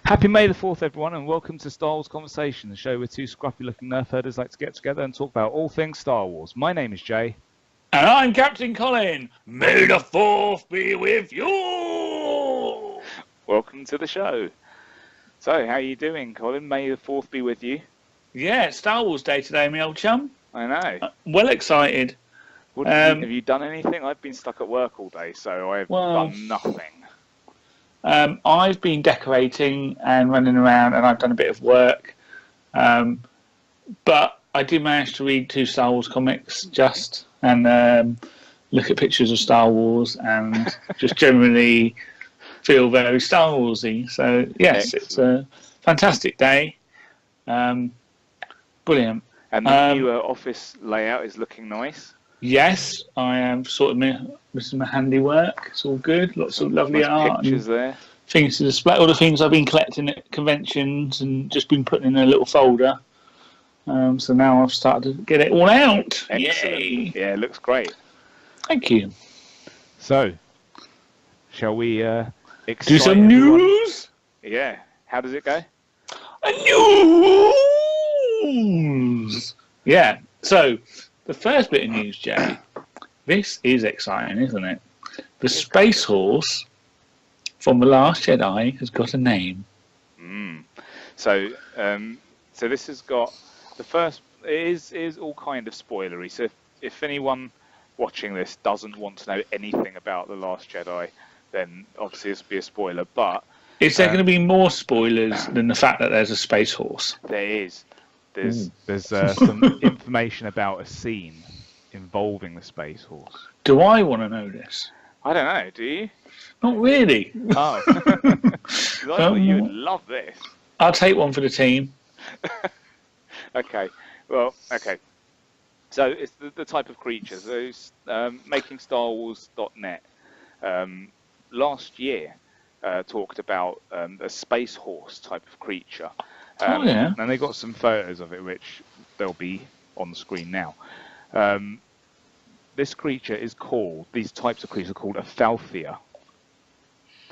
Happy May the 4th, everyone, and welcome to StarWars Conversations, the show where two scruffy-looking nerf herders like to get together and talk about all things Star Wars. My name is Jay. And I'm Captain Colin. May the 4th be with you! Welcome to the show. So, how are you doing, Colin? May the 4th be with you. Yeah, it's Star Wars Day today, my old chum. I know. Well excited. Have you done anything? I've been stuck at work all day, so I've done nothing. I've been decorating and running around, and I've done a bit of work. But I did manage to read 2 Star Wars comics and look at pictures of Star Wars and just generally feel very Star Warsy. So, yes, It's a fantastic day. Brilliant. And the new office layout is looking nice. Yes, I am this is my handiwork. It's all good. Lots of lovely nice art. Pictures there. Things to display. All the things I've been collecting at conventions and just been putting in a little folder. So now I've started to get it all out. Excellent. Yay. Yeah, it looks great. Thank you. So, shall we do some news? Yeah. How does it go? News! Yeah. So, the first bit of news, Jay. This is exciting, isn't it? The Space Horse from The Last Jedi has got a name. So this has got the first. It is all kind of spoilery. So if anyone watching this doesn't want to know anything about The Last Jedi, then obviously this will be a spoiler. But is there going to be more spoilers than the fact that there's a space horse? There is. There's some information about a scene involving the Space Horse. Do I want to know this? I don't know. Do you? Not really. Oh. I thought you would love this. I'll take one for the team. Okay. Well, okay. So it's the type of creature. So making StarWars.net last year talked about a space horse type of creature. And they got some photos of it, which they'll be on the screen now. This creature is called, these types of creatures are called a Falthia.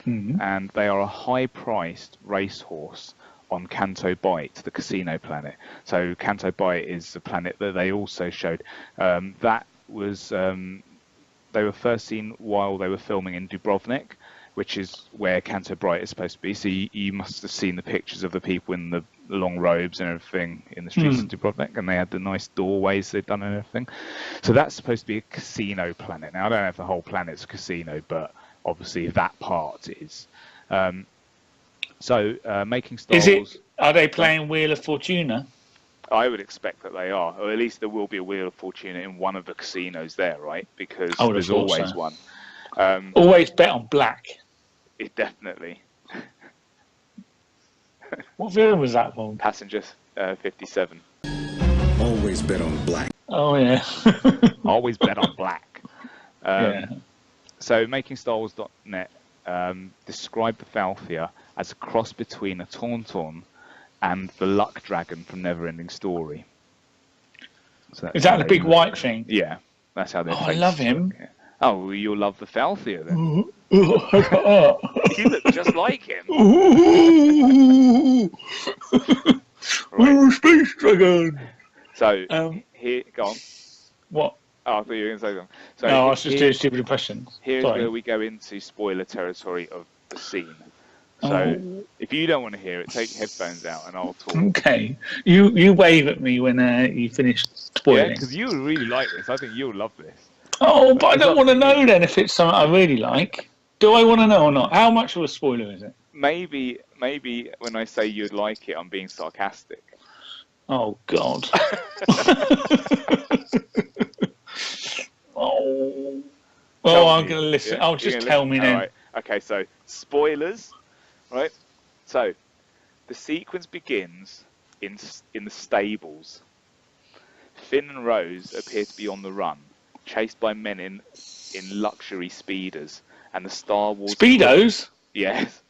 And they are a high-priced racehorse on Canto Bight, the casino planet. So Canto Bight is a planet that they also showed. That was, they were first seen while they were filming in Dubrovnik, which is where Canto Bight is supposed to be. So you must have seen the pictures of the people in the long robes and everything in the streets of Dubrovnik, and they had the nice doorways they'd done and everything. So that's supposed to be a casino planet. Now, I don't know if the whole planet's a casino, but obviously that part is. Making Star Wars... Are they playing Wheel of Fortuna? I would expect that they are, or at least there will be a Wheel of Fortuna in one of the casinos there, right? Because there's always one. Always bet on black. It definitely. What film was that one? Passenger 57. Always bet on black. Oh, yeah. Always bet on black. So, making StarWars.net described the Falthia as a cross between a Tauntaun and the Luck Dragon from Neverending Story. So is that the big white thing? Yeah, that's how they. I love him. Yeah. Oh, well, you'll love the Falthia then. You look just like him. We're a space dragon. So here, go on. What? Oh, I thought you were going to say something. So no, I was just doing stupid impressions. Here's where we go into spoiler territory of the scene. So if you don't want to hear it, take your headphones out and I'll talk. Okay. You wave at me when you finish spoiling. Yeah, because you really like this. I think you'll love this. Oh, but I don't want to know then if it's something I really like. Do I want to know or not? How much of a spoiler is it? Maybe when I say you'd like it, I'm being sarcastic. Oh, God. I'm going to listen. Yeah? Just tell me now. Right. Okay, so spoilers, right? So the sequence begins in the stables. Finn and Rose appear to be on the run, chased by men in luxury speeders, and the Star Wars speedos. Yes,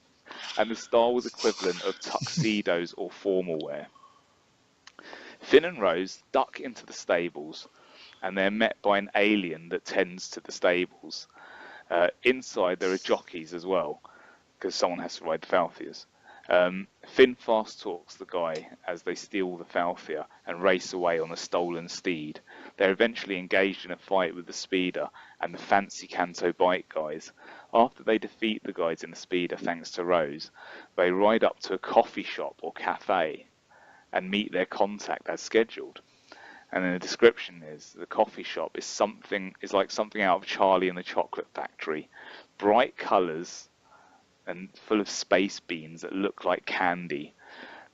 and the Star Wars equivalent of tuxedos or formal wear. Finn and Rose duck into the stables, and they're met by an alien that tends to the stables. Inside there are jockeys as well, because someone has to ride the Falfias. Finn fast talks the guy as they steal the Falfia and race away on a stolen steed. They're eventually engaged in a fight with the speeder and the fancy Canto bike guys. After they defeat the guys in the speeder thanks to Rose, they ride up to a coffee shop or cafe and meet their contact as scheduled. And then the description is the coffee shop is like something out of Charlie and the Chocolate Factory. Bright colours and full of space beans that look like candy.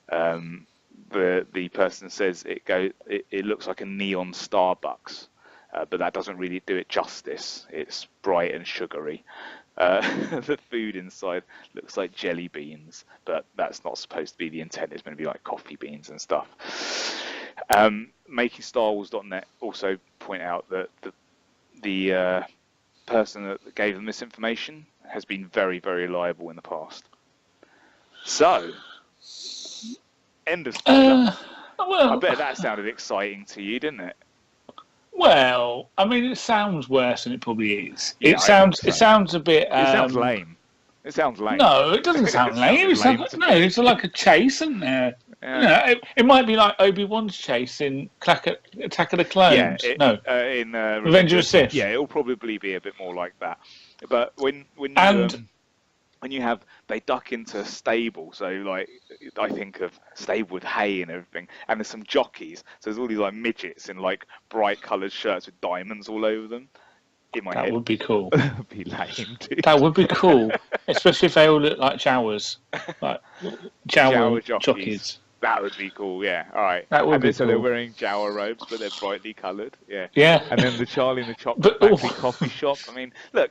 The person says it looks like a neon Starbucks, but that doesn't really do it justice. It's bright and sugary. The food inside looks like jelly beans, but that's not supposed to be the intent. It's going to be like coffee beans and stuff. MakingStarWars.net also point out that the person that gave them this information has been very, very liable in the past. So, end of spoiler. I bet that sounded exciting to you, didn't it? Well, I mean, it sounds worse than it probably is. Yeah, It sounds a bit. It sounds lame. It sounds lame. No, it doesn't sound lame. It's like a chase, isn't there? Yeah. It might be like Obi-Wan's chase in Attack of the Clones. Yeah, in Revenge of the Sith. Yeah, it'll probably be a bit more like that. But when they duck into a stable, so like I think of stable with hay and everything, and there's some jockeys. So there's all these like midgets in like bright coloured shirts with diamonds all over them. In my head, that would be cool. That would be lame, dude. That would be cool, especially if they all look like Jawas, like Jawa jockeys. That would be cool, yeah. All right. That would be cool. So they're wearing Jawa robes, but they're brightly coloured, yeah. Yeah. And then the Charlie and the Chocolate Factory coffee shop. I mean, look,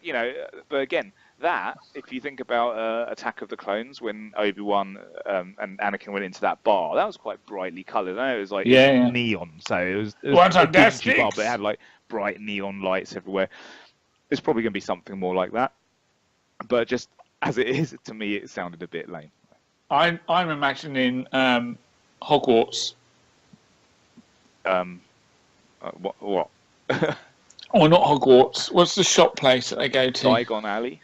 but again, that, if you think about Attack of the Clones, when Obi-Wan and Anakin went into that bar, that was quite brightly coloured. I know it was like neon, so it was a dingy bar, but it had like bright neon lights everywhere. It's probably going to be something more like that. But just as it is, to me, it sounded a bit lame. I'm imagining Hogwarts. What? Or not Hogwarts. What's the shop place that they go to? Diagon Alley.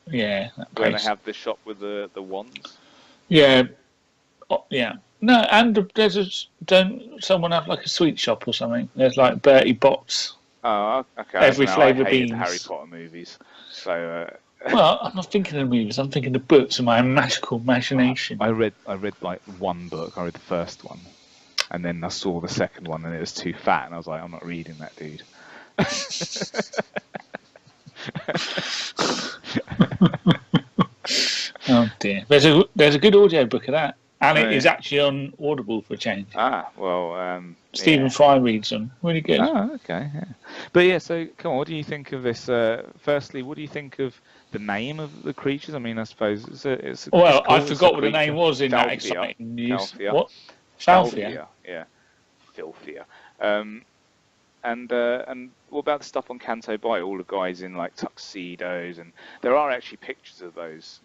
Yeah, that where place. they have the shop with the wands. Yeah, yeah. No, and don't someone have like a sweet shop or something? There's like Bertie Bott's. Oh, okay. Every flavour beans. The Harry Potter movies. So. Well, I'm not thinking of movies. I'm thinking of books and my magical imagination. I read like one book. I read the first one, and then I saw the second one, and it was too fat, and I was like, I'm not reading that, dude. Oh dear. There's a good audio book of that, and it is actually on Audible for a change. Ah, well. Stephen Fry reads them. Really good. Oh, okay. Yeah. But yeah, so come on. What do you think of this? Firstly, what do you think of the name of the creatures? I mean, I suppose it's well, I forgot what the name was in that exciting news. What? Falfia. Yeah. Filthia. And what about the stuff on Canto Bight? All the guys in like tuxedos, and there are actually pictures of those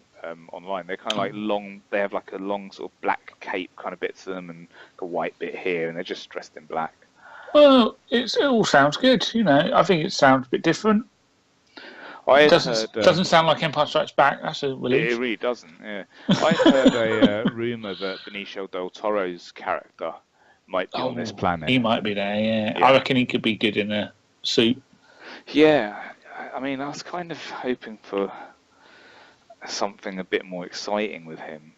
online. They're kind of like long. They have like a long sort of black cape kind of bit to them, and a white bit here, and they're just dressed in black. Well, it all sounds good. I think it sounds a bit different. It doesn't sound like Empire Strikes Back. That's a relief. It really doesn't. Yeah, I heard a rumor that Benicio del Toro's character might be on this planet. He might be there. Yeah, I reckon he could be good in a suit. Yeah, I mean, I was kind of hoping for something a bit more exciting with him.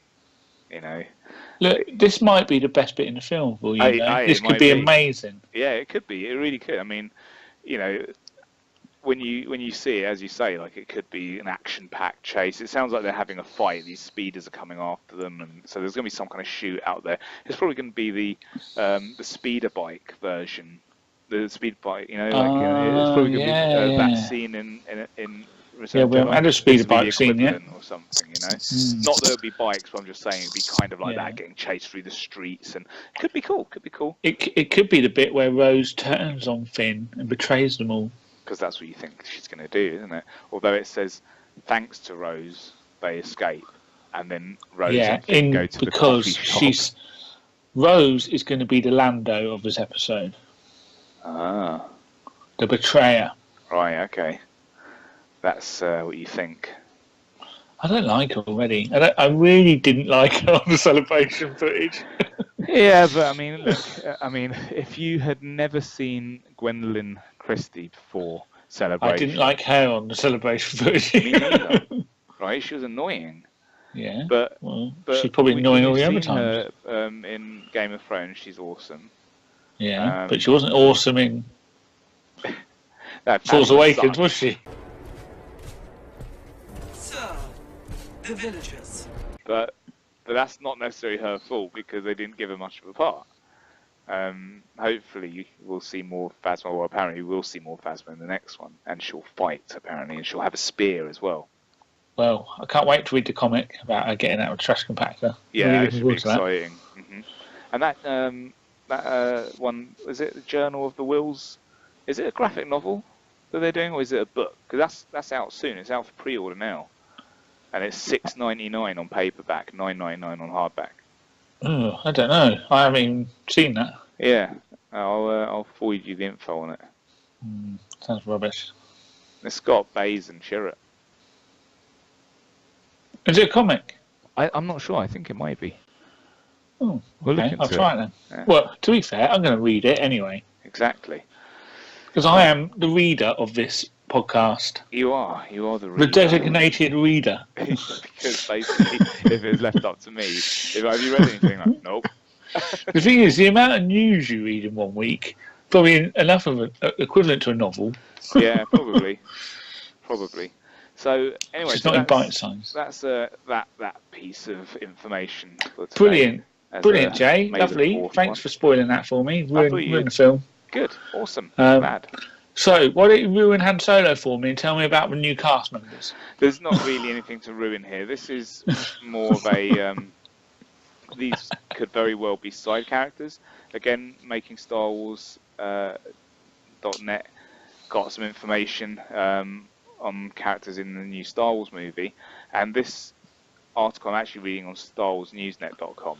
Look, this might be the best bit in the film for you. This could be amazing. Yeah, it could be. It really could. I mean, when you see it, as you say, like it could be an action-packed chase. It sounds like they're having a fight. These speeders are coming after them, and so there's going to be some kind of shoot out there. It's probably going to be the speeder bike version. The speed bike, it's probably going to be that scene in Return we haven't had a speeder bike scene yet. Or something, Not that there'll be bikes, but I'm just saying it'd be kind of like that, getting chased through the streets, and it could be cool. It could be the bit where Rose turns on Finn and betrays them all. Because that's what you think she's going to do, isn't it? Although it says, thanks to Rose, they escape, and then Rose and Finn go to the coffee shop. Rose is going to be the Lando of this episode. Ah. The betrayer. Right, okay. That's what you think. I don't like her already. I really didn't like her on the celebration footage. Yeah, but I mean, look, if you had never seen Gwendolyn Christie before Celebration... I didn't like her on the celebration footage. Me neither. Right, she was annoying. Yeah, but she's probably annoying all the other times. Her, in Game of Thrones, she's awesome. Yeah, but she wasn't awesome in Force Awakens, was she? Sir, the villagers. But that's not necessarily her fault because they didn't give her much of a part. Hopefully we'll see more Phasma. Well, apparently we'll see more Phasma in the next one, and she'll fight apparently, and she'll have a spear as well. Well, I can't wait to read the comic about her getting out of a trash compactor. Yeah, it should be exciting. Mm-hmm. And that one, is it the Journal of the Wills? Is it a graphic novel that they're doing, or is it a book? Because that's out soon. It's out for pre-order now, and it's $6.99 on paperback, $9.99 on hardback. Oh, I don't know. I haven't even seen that. Yeah, I'll forward you the info on it. Sounds rubbish. It's got Baze and Chirrut. Is it a comic? I'm not sure. I think it might be. Oh, we'll okay. I'll try it then. Yeah. Well, to be fair, I'm going to read it anyway. Exactly. Because I am the reader of this podcast. You are the reader. The designated reader. Because basically, if it was left up to me, have you read anything? Like, nope. The thing is, the amount of news you read in 1 week, probably enough of equivalent to a novel. Yeah, probably. So anyway, it's not in bite size. That's that piece of information for today. Brilliant, Jay. Lovely. Thanks for spoiling that for me. Ruin the film. Good, awesome. Glad. So, why don't you ruin Han Solo for me and tell me about the new cast members? There's not really anything to ruin here. This is more of a... these could very well be side characters. Again, making Star Wars .net got some information on characters in the new Star Wars movie. And this article I'm actually reading on StarWarsNewsNet.com.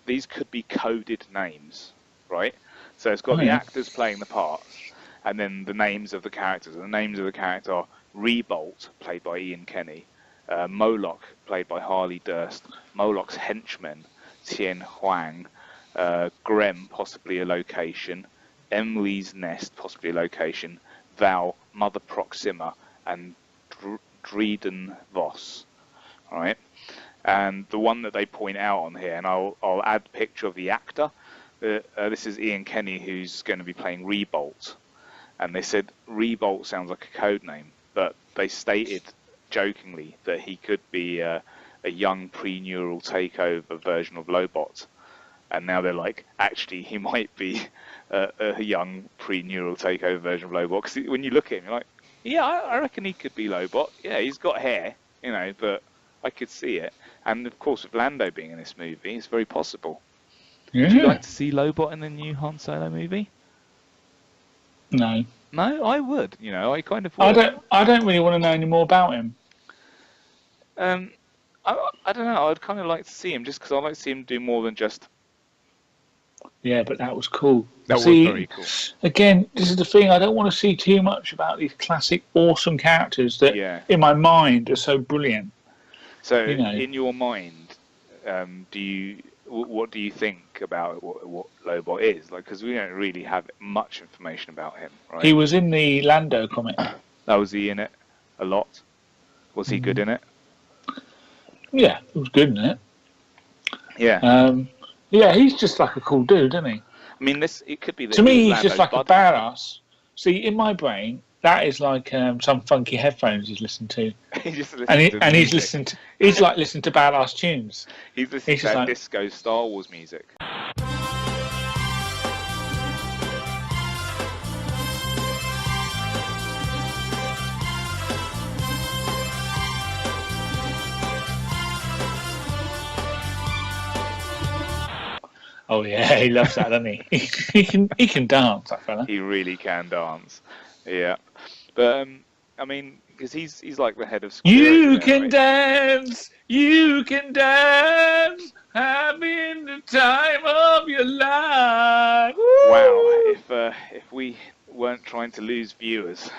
These could be coded names, right? So it's got the actors playing the parts, and then the names of the characters. And the names of the characters are Rebolt, played by Ian Kenny, Moloch, played by Harley Durst, Moloch's henchmen, Tien Huang, Grem, possibly a location, Emily's Nest, possibly a location, Val, Mother Proxima, and Dreden Voss. All right. And the one that they point out on here, and I'll add a picture of the actor. This is Ian Kenny, who's going to be playing Rebolt. And they said Rebolt sounds like a code name, but they stated jokingly that he could be a young pre-neural takeover version of Lobot. And now they're like, actually, he might be a young pre-neural takeover version of Lobot. Because when you look at him, you're like, yeah, I reckon he could be Lobot. Yeah, he's got hair, but I could see it. And of course, with Lando being in this movie, it's very possible. Yeah. Would you like to see Lobot in the new Han Solo movie? No. No, I would. I kind of would. I don't really want to know any more about him. I don't know. I'd kind of like to see him just because I'd like to see him do more than just... Yeah, but that was cool. That was very cool. Again, this is the thing. I don't want to see too much about these classic, awesome characters that, in my mind, are so brilliant. So, in your mind, what do you think about what Lobot is? Because we don't really have much information about him, right? He was in the Lando comic. Was he in it a lot? Was he good in it? Yeah, he was good in it. Yeah. Yeah, he's just like a cool dude, isn't he? I mean, it could be... To me, he's just like a badass. See, in my brain, that is like some funky headphones he's listening to. He's listening to badass tunes. He's listening to disco Star Wars music. Oh yeah, he loves that, doesn't he? He can dance, that fella. He really can dance. Yeah, but I mean, because he's like the head of security. You can dance. having the time of your life. Wow, if we weren't trying to lose viewers.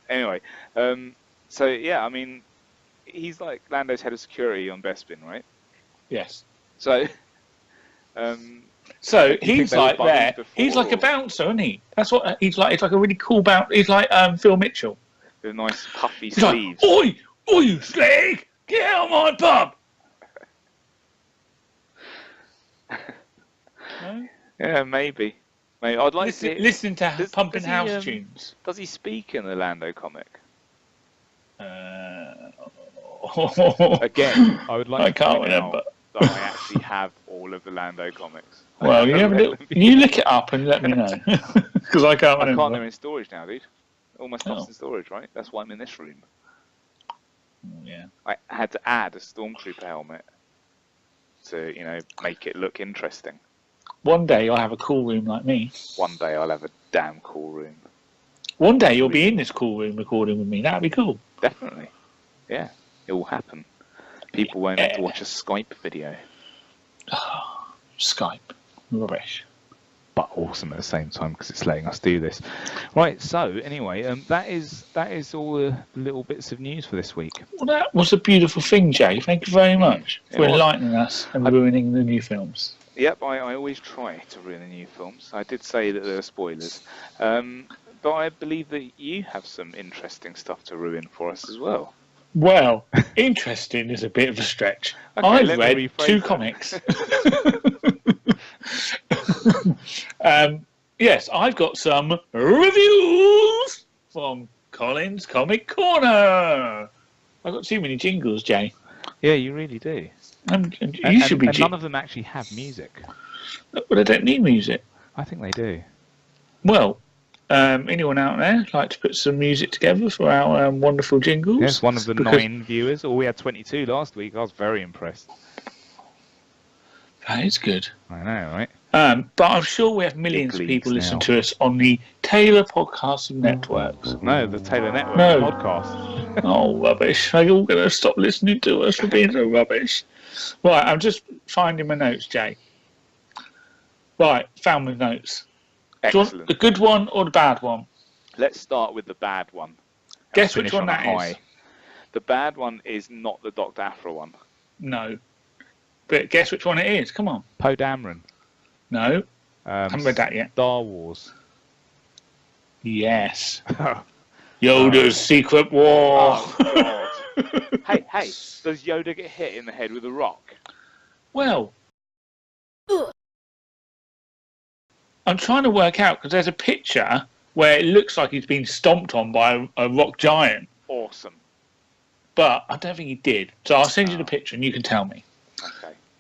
Anyway, so yeah, I mean, he's like Lando's head of security on Bespin, right? Yes. So, so he's like there. Before, he's like a bouncer, isn't he? That's what he's like. He's like a really cool bouncer. He's like Phil Mitchell. With nice puffy he's sleeves. Like, oi, you slag! Get out of my pub! No? Yeah, maybe. I'd like to listen to Pumping House tunes. Does he speak in the Lando comic? Again, I would like. I can't remember. That I actually have all of the Lando comics. Well, you look it up and let me know, because I can't remember. They're in storage now, dude. All my stuff's in storage, right? That's why I'm in this room. Yeah. I had to add a Stormtrooper helmet to, make it look interesting. One day I'll have a cool room like me. One day I'll have a damn cool room. One day you'll be in this cool room recording with me. That'd be cool. Definitely. Yeah, it will happen. People won't have to watch a Skype video. Skype. Rubbish. But awesome at the same time because it's letting us do this. Right, so anyway, that is all the little bits of news for this week. Well, that was a beautiful thing, Jay. Thank you very much for enlightening us and ruining the new films. Yep, I always try to ruin the new films. I did say that there are spoilers. But I believe that you have some interesting stuff to ruin for us as well. Well, interesting is a bit of a stretch. Okay, I've read 2 comics. Yes, I've got some reviews from Colin's Comic Corner. I've got too many jingles, Jay. Yeah, you really do. You should be. And none of them actually have music. But they don't need music. I think they do. Well, anyone out there like to put some music together for our wonderful jingles? Yes, one of the 9 viewers. We had 22 last week. I was very impressed. That is good. I know, right? But I'm sure we have millions of people listening to us on the Taylor Podcast Networks. No, the Taylor Network podcast. Oh, rubbish. They're all going to stop listening to us for being so rubbish. Right, I'm just finding my notes, Jay. Right, found my notes. Excellent. Do you want the good one or the bad one? Let's start with the bad one. Guess which one that is. The bad one is not the Dr. Aphra one. No. But guess which one it is. Come on. Poe Dameron. No. Haven't read that yet. Star Wars. Yes. Yoda's Secret War. Oh, God. hey, does Yoda get hit in the head with a rock? Well, I'm trying to work out because there's a picture where it looks like he's been stomped on by a rock giant. Awesome. But I don't think he did. So I'll send you the picture and you can tell me.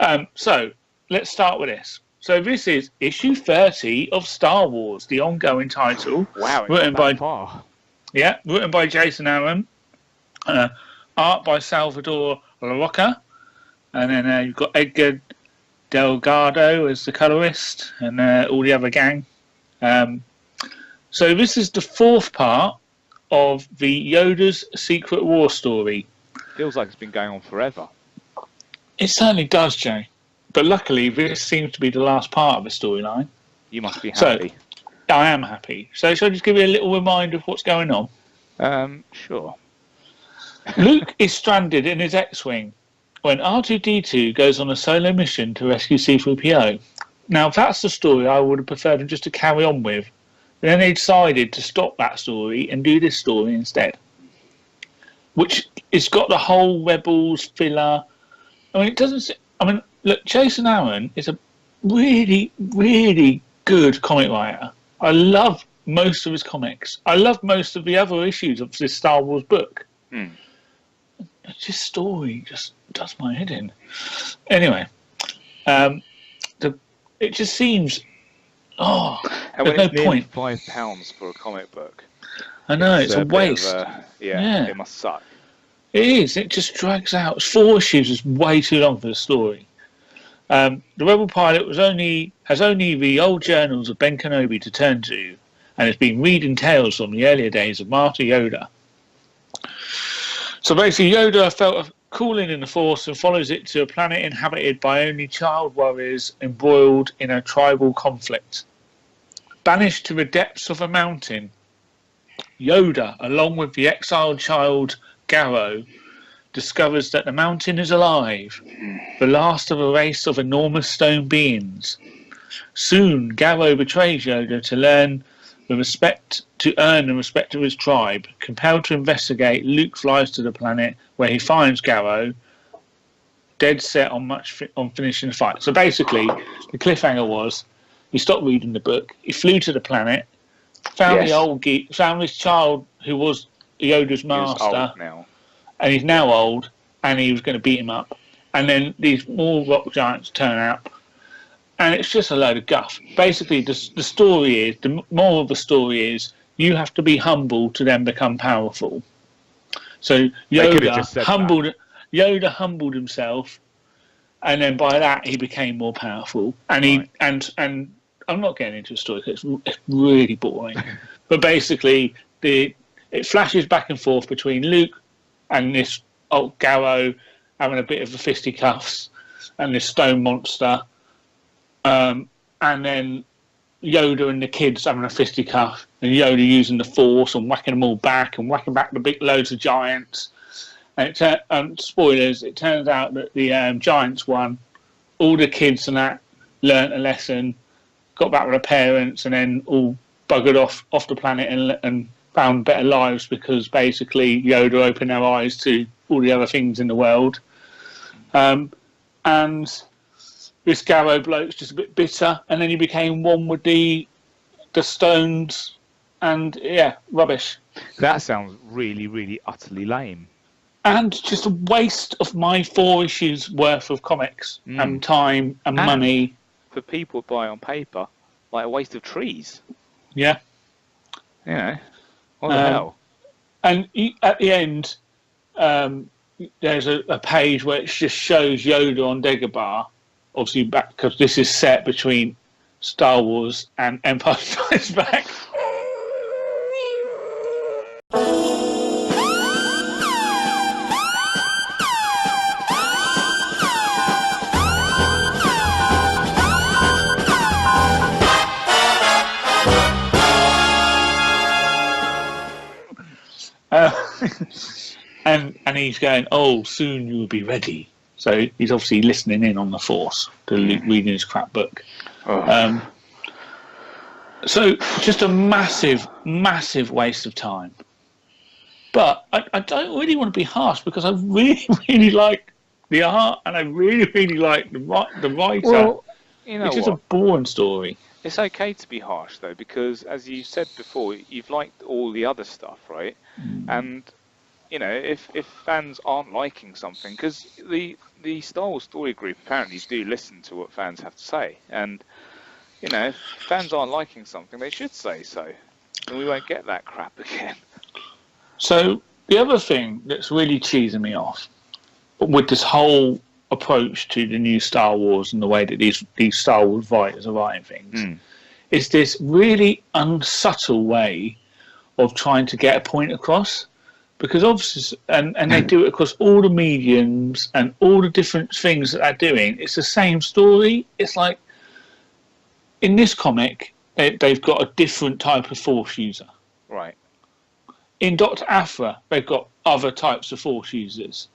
Okay. So let's start with this. So this is issue 30 of Star Wars, the ongoing title. Wow, written by Jason Aaron, art by Salvador LaRocca, and then you've got Edgar Delgado as the colorist, and all the other gang. So this is the 4th part of the Yoda's Secret War story. Feels like it's been going on forever. It certainly does, Jay. But luckily, this seems to be the last part of the storyline. You must be happy. So, I am happy. So shall I just give you a little reminder of what's going on? Sure. Luke is stranded in his X-Wing when R2-D2 goes on a solo mission to rescue C-3PO. Now, that's the story I would have preferred him just to carry on with. But then they decided to stop that story and do this story instead. Which has got the whole Rebels filler. I mean, it doesn't... I mean, look, Jason Aaron is a really, really good comic writer. I love most of his comics. I love most of the other issues of this Star Wars book. This story just does my head in. Anyway, it just seems... Oh, and there's no point. £5 for a comic book. I know, it's a waste. Yeah, it must suck. It is. It just drags out. 4 issues is way too long for the story. The Rebel pilot has only the old journals of Ben Kenobi to turn to, and has been reading tales from the earlier days of Master Yoda. So basically, Yoda felt a calling in the Force and follows it to a planet inhabited by only child warriors embroiled in a tribal conflict. Banished to the depths of a mountain, Yoda, along with the exiled child Garrow, discovers that the mountain is alive, the last of a race of enormous stone beings. Soon, Garrow betrays Yoda to earn the respect of his tribe. Compelled to investigate, Luke flies to the planet where he finds Garrow, dead set on finishing the fight. So basically, the cliffhanger was he stopped reading the book, he flew to the planet, found the old geek, found this child who was Yoda's master, and he's now old, and he was going to beat him up. And then these more rock giants turn up, and it's just a load of guff. Basically, the story is, the moral of the story is, you have to be humble to then become powerful. So Yoda humbled himself, and then by that he became more powerful. And and I'm not getting into a story because it's really boring. But basically, it flashes back and forth between Luke and this old Garrow having a bit of a fisticuffs, and this stone monster, and then Yoda and the kids having a fisticuff, and Yoda using the Force and whacking them all back and whacking back the big loads of giants. And spoilers, it turns out that the giants won. All the kids and that learnt a lesson, got back with their parents, and then all buggered off the planet and found better lives because basically Yoda opened their eyes to all the other things in the world. And this Garrow bloke's just a bit bitter, and then he became one with the stones, and rubbish. That sounds really, really utterly lame. And just a waste of my 4 issues worth of comics and time and money. For people to buy on paper, like a waste of trees. Yeah. You know, what the hell? And at the end, there's a page where it just shows Yoda on Dagobah, obviously back because this is set between Star Wars and Empire Strikes Back. And he's going, oh, soon you'll be ready. So he's obviously listening in on the Force to reading his crap book. So just a massive, massive waste of time. But I don't really want to be harsh because I really, really like the art and I really, really like the writer. Well, you know, it's just a boring story. It's okay to be harsh though, because as you said before, you've liked all the other stuff, right? And you know, if fans aren't liking something, because the Star Wars Story Group apparently do listen to what fans have to say, and you know, if fans aren't liking something, they should say so, and we won't get that crap again. So the other thing that's really cheesing me off with this whole approach to the new Star Wars and the way that these Star Wars writers are writing things is this really unsubtle way of trying to get a point across, because obviously and they do it across all the mediums and all the different things that they're doing. It's the same story. It's like in this comic they've got a different type of Force user, right? In Dr. Aphra they've got other types of Force users.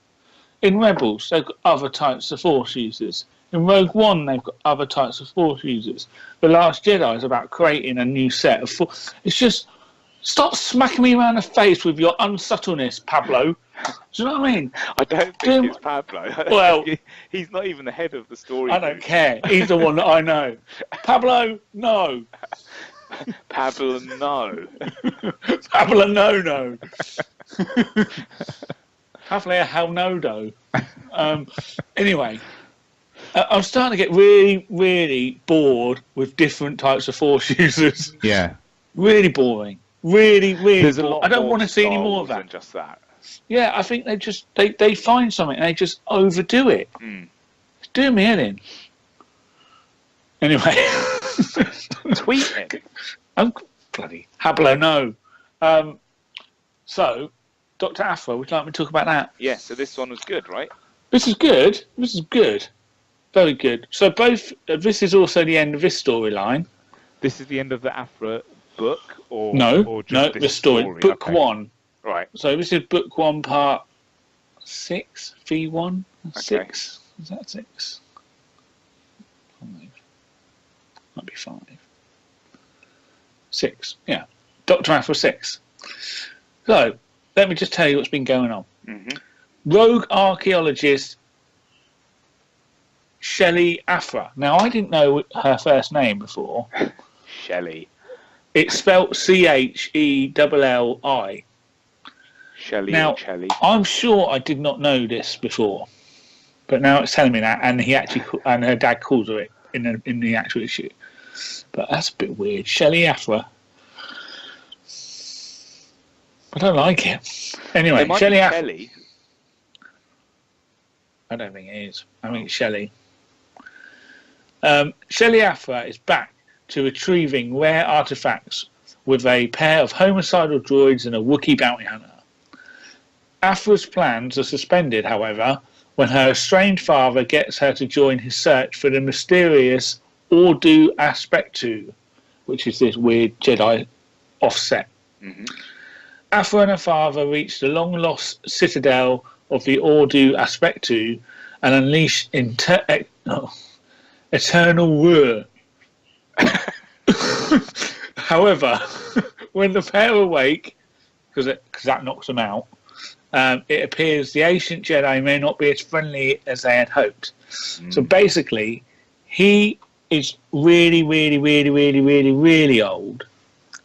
In Rebels, they've got other types of Force users. In Rogue One, they've got other types of Force users. The Last Jedi is about creating a new set of Force. It's just, stop smacking me around the face with your unsubtleness, Pablo. Do you know what I mean? I don't think it's Pablo. Well, he's not even the head of the story. I don't care. He's the one that I know. Pablo, no. Pablo, no. Pablo, no. Hopefully a hell no-do. Anyway, I'm starting to get really, really bored with different types of Force users. Yeah. Really boring. Really, really There's boring. A lot I don't want to see any more of than that. Just that. Yeah, I think they find something and they just overdo it. It's doing me head in. Anyway. Tweet it. I'm bloody Hablo, no. So Dr. Aphra, would you like me to talk about that? Yeah, so this one was good, right? This is good. This is good. Very good. So both. This is also the end of this storyline. This is the end of the Aphra book, or no, this the story. Book okay. 1. Right. So this is book 1, part 6, V1, Okay. 6. Is that 6? 5. Might be 5. 6. Yeah. Dr. Aphra 6. So let me just tell you what's been going on. Rogue archaeologist Shelley Aphra. Now, I didn't know her first name before. Shelley. It's spelt Chelli. Shelley Now, or Shelley. I'm sure I did not know this before, but now it's telling me that, and and her dad calls her it in the actual issue. But that's a bit weird. Shelley Aphra. I don't like it. Anyway, Shelley Aphra. Shelley. I don't think it is. I think it's Shelley. Shelley Aphra is back to retrieving rare artifacts with a pair of homicidal droids and a Wookiee bounty hunter. Aphra's plans are suspended, however, when her estranged father gets her to join his search for the mysterious Ordu Aspectu, which is this weird Jedi offset. Aphra and her father reach the long-lost citadel of the Ordu Aspectu and unleash eternal war. However, when the pair awake, because that knocks them out, it appears the ancient Jedi may not be as friendly as they had hoped. So basically, he is really, really, really, really, really, really old,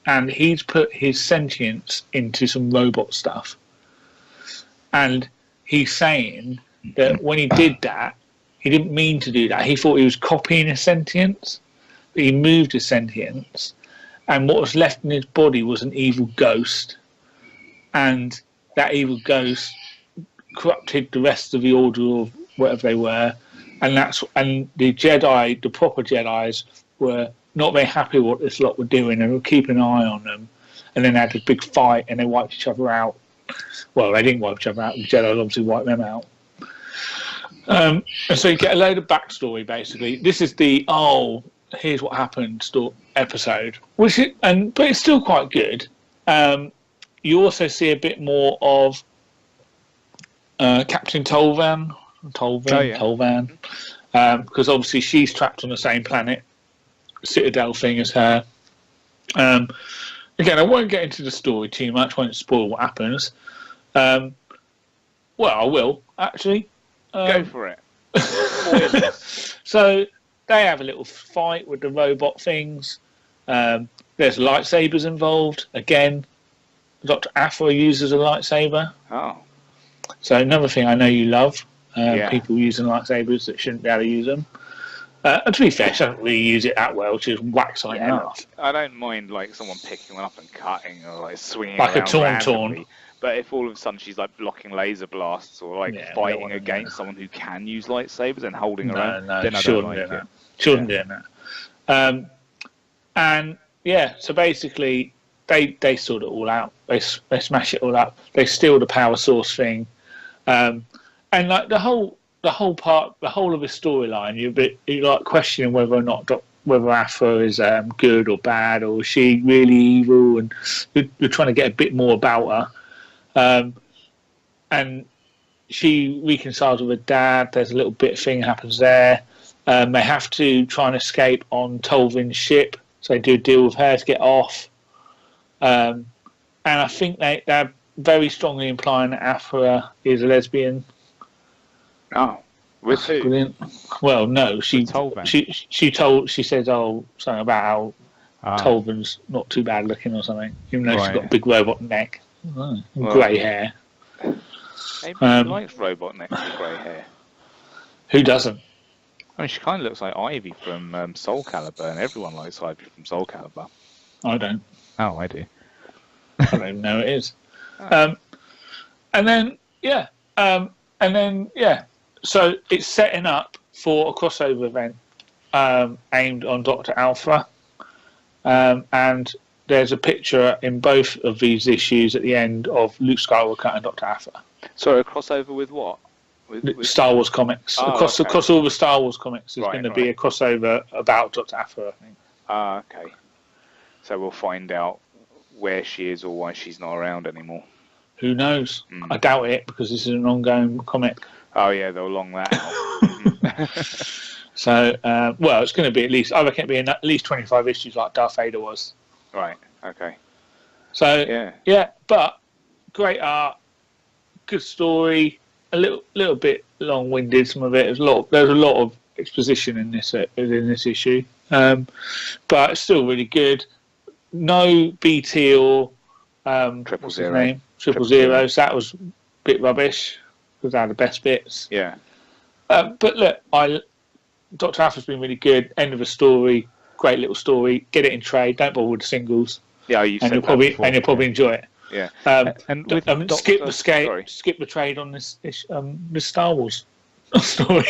and he's put his sentience into some robot stuff. And he's saying that when he did that, he didn't mean to do that. He thought he was copying his sentience, but he moved his sentience, and what was left in his body was an evil ghost, and that evil ghost corrupted the rest of the order of whatever they were, and the Jedi, the proper Jedis, were not very happy with what this lot were doing, and were keeping an eye on them, and then they had a big fight, and they wiped each other out. Well, they didn't wipe each other out. The Jedi obviously wiped them out. And so you get a load of backstory, basically. This is the here's what happened episode, but it's still quite good. You also see a bit more of Captain Tolvan, because obviously she's trapped on the same planet, Citadel thing as her. Again, I won't get into the story too much. Won't spoil what happens. Well, I will actually. Go for it. So they have a little fight with the robot things. There's lightsabers involved. Again, Dr. Aphra uses a lightsaber. Oh. So another thing I know you love. People using lightsabers that shouldn't be able to use them. And to be fair, she doesn't really use it that well. She just whacks something off. I don't mind like someone picking one up and cutting or like swinging like around a tauntaun. randomly. But if all of a sudden she's like blocking laser blasts or like fighting against someone who can use lightsabers and holding around, then I don't like it. Children doing that. And yeah, so basically they sort it all out. They smash it all up. They steal the power source thing, and like the whole of the storyline, you're like questioning whether or not whether Aphra is good or bad, or is she really evil, and you're trying to get a bit more about her. And she reconciles with her dad. There's a little bit of thing happens there. They have to try and escape on Tolvin's ship, so they do a deal with her to get off. And I think they're very strongly implying that Aphra is a lesbian. Oh, with who? Brilliant. Well, no, she says something about how Tolvin's not too bad looking or something, even though she's got a big robot neck, grey hair. Maybe she likes robot necks with grey hair. Who doesn't? I mean, she kind of looks like Ivy from Soul Calibur, and everyone likes Ivy from Soul Calibur. I don't. Oh, I do. I don't even know it is. And then so it's setting up for a crossover event aimed on Dr. Aphra, and there's a picture in both of these issues at the end of Luke Skywalker and Dr. Aphra. So a crossover with what? With Star Wars comics. Oh, across all the Star Wars comics, there's going to be a crossover about Dr. Aphra, I think. Okay. So we'll find out where she is or why she's not around anymore. Who knows? I doubt it, because this is an ongoing comic. Oh, yeah, they'll long that out. So, well, it's going to be I reckon it'll be at least 25 issues like Darth Vader was. Right, okay. So, yeah, but great art, good story, a little bit long-winded, some of it. There's a lot of exposition in this issue, but it's still really good. No BT or Triple Zero. Triple Zero. So that was a bit rubbish, because they had the best bits. Yeah. But look, Dr. Aphra's been really good. End of a story, great little story. Get it in trade. Don't bother with the singles. Yeah, you'll probably enjoy it. Yeah. And with skip the trade on this Star Wars story.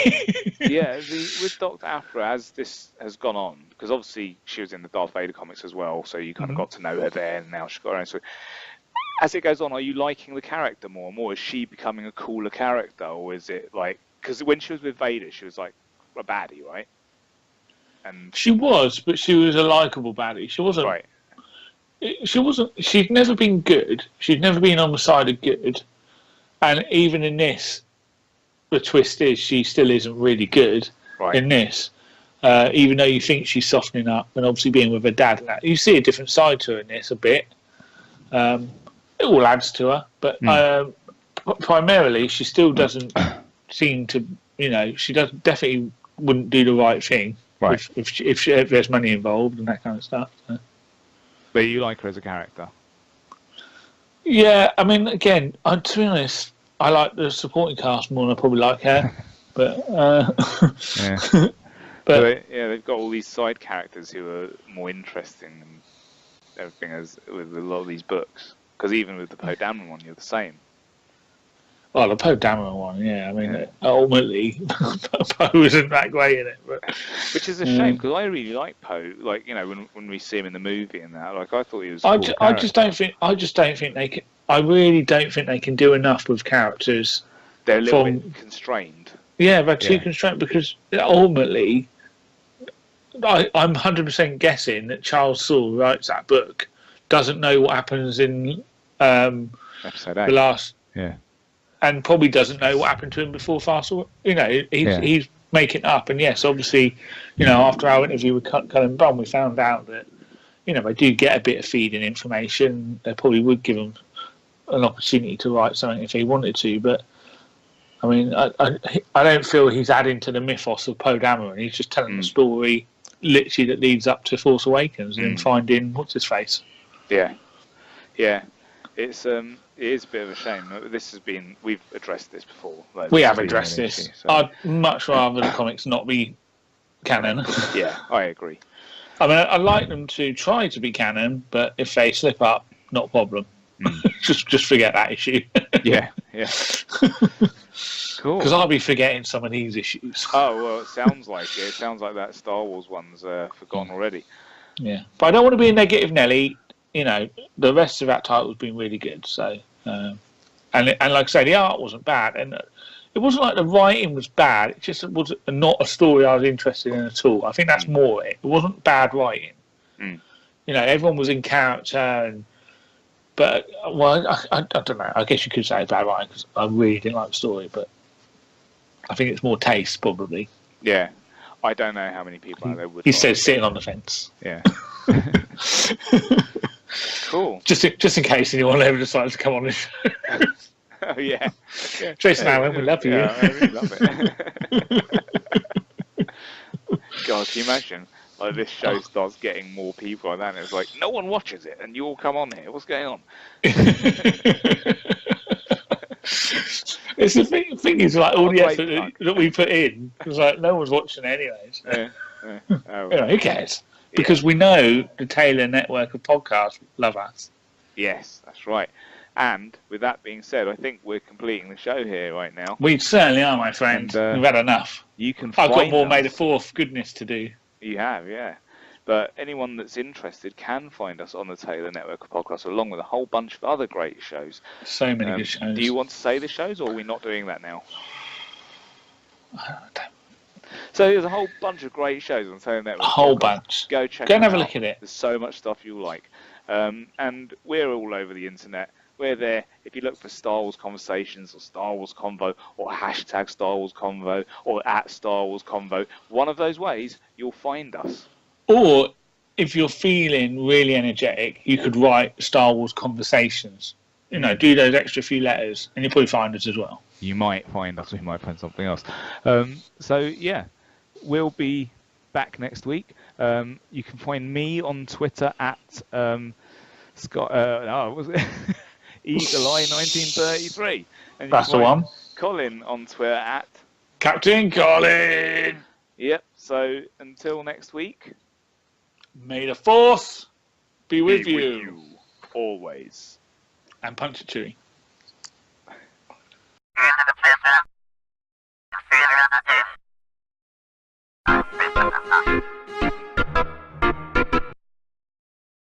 Yeah, with Dr. Aphra, as this has gone on, because obviously she was in the Darth Vader comics as well, so you kind of got to know her there, and now she's got her own story. As it goes on, are you liking the character more and more? Is she becoming a cooler character, or is it like, because when she was with Vader, she was like a baddie, right? And she was, but she was a likable baddie. She wasn't. Right. She wasn't. She'd never been good. She'd never been on the side of good. And even in this, the twist is she still isn't really good in this. Even though you think she's softening up, and obviously being with her dad and that, you see a different side to her in this a bit. It all adds to her, but primarily she still doesn't seem to. She definitely wouldn't do the right thing if there's money involved and that kind of stuff. So. But you like her as a character? Yeah, I mean, again, to be honest, I like the supporting cast more than I probably like her. But yeah. But they've got all these side characters who are more interesting and everything as with a lot of these books. Because even with the Poe Dameron one, you're the same. Well, the Poe Dameron one, yeah. I mean, ultimately, Poe isn't that great in it. But, which is a shame, because I really like Poe. Like, when we see him in the movie and that, like, I thought he was. I just don't think they can. I really don't think they can do enough with characters. They're a little bit constrained. Yeah, they're too constrained, because ultimately, I'm 100% guessing that Charles Soule, who writes that book, doesn't know what happens in episode 8. The last. Yeah. And probably doesn't know what happened to him before Fast. He's making it up. And yes, obviously, after our interview with Cullen Bunn, we found out that, they do get a bit of feeding information. They probably would give him an opportunity to write something if he wanted to. But, I mean, I don't feel he's adding to the mythos of Poe Dameron. He's just telling the story, literally, that leads up to Force Awakens and finding what's-his-face. Yeah. Yeah. It is a bit of a shame. We've addressed this before. We have addressed this. Issue, so. I'd much rather the comics not be canon. Yeah, I agree. I mean, I'd like them to try to be canon, but if they slip up, not a problem. just forget that issue. Yeah. Cool. Because I'll be forgetting some of these issues. Oh, well, it sounds like it. It sounds like that Star Wars one's forgotten already. Yeah. But I don't want to be a negative Nelly. The rest of that title's been really good. So, and like I say, the art wasn't bad, and it wasn't like the writing was bad. It just was not a story I was interested in at all. I think that's more it. It wasn't bad writing. Everyone was in character, but I don't know. I guess you could say it's bad writing because I really didn't like the story, but I think it's more taste probably. Yeah, I don't know how many people out there would. He says sitting on the fence. Yeah. Cool. Just in case anyone ever decides to come on this show. Oh yeah. Jason Allen, we love you. Yeah, I really love it. God, can you imagine? Like this show starts getting more people like that, and it's like no one watches it, and you all come on here. What's going on? It's the thing is like all the effort that we put in, because like no one's watching anyways. Who cares? Because we know the Taylor network of podcasts love us. Yes, that's right. And with that being said, I think we're completing the show here right now. We certainly are, my friend. We've had enough. I've got more May the 4th goodness to do. You have, yeah. But anyone that's interested can find us on the Taylor Network of Podcasts, along with a whole bunch of other great shows. So many good shows. Do you want to say the shows, or are we not doing that now? So there's a whole bunch of great shows on Taylor Network. A whole bunch. Go check Go and them have a out. look at it. There's so much stuff you'll like. And we're all over the internet. We're there. If you look for Star Wars Conversations or Star Wars Convo or hashtag Star Wars Convo or at Star Wars Convo, one of those ways, you'll find us. Or if you're feeling really energetic, you could write Star Wars Conversations. You know, do those extra few letters, and you'll probably find us as well. You might find us, or you might find something else. So, yeah, we'll be back next week. You can find me on Twitter at Scott. Was it Eagle Eye 1933? And that's the one. Colin on Twitter at Captain Colin. Yep. So until next week, may the Force be with you always. And punch a chewy. End of the